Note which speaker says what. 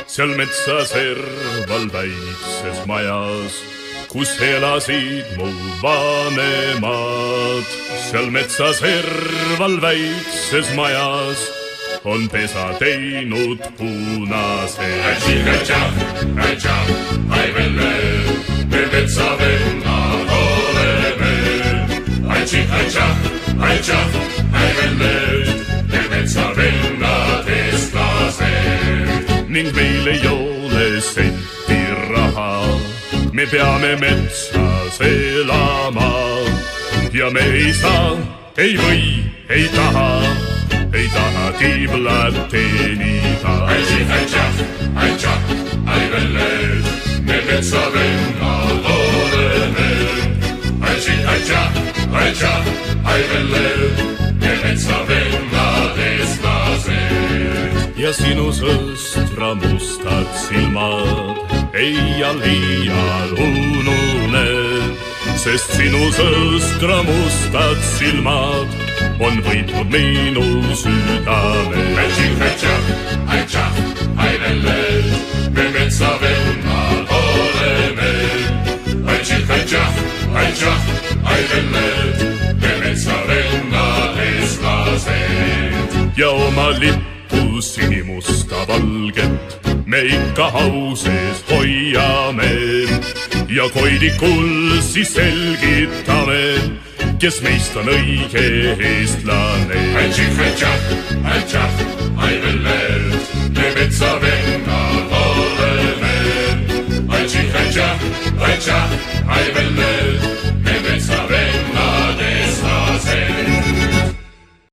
Speaker 1: Seal metsa serval väikses majas, kus elasid mu vanemad. Seal metsa serval väikses majas on pesa teinud punase. Ai velle, me metsavennad oleme. Ai velle, me metsavennad eestlased. Ning meil ei ole senti raha, me peame metsas elama. Ja me ei saa, ei või, ei taha tiblad teenida. Ai velle, me metsavennad oleme. Ai velle, me metsavennad eestlased. Ja sinu sõstra mustad silmad ei liial unune, sest sinu sõstra mustad silmad on võitnud minu südame. Ai velle, me metsavennad oleme. Ai velle, me metsavennad eestlased. Ja oma lippu sinimusta valget me ikka hauses hoiame. Ja koidikul siis selgitame, kes meist on õige eestlane. Ai velle,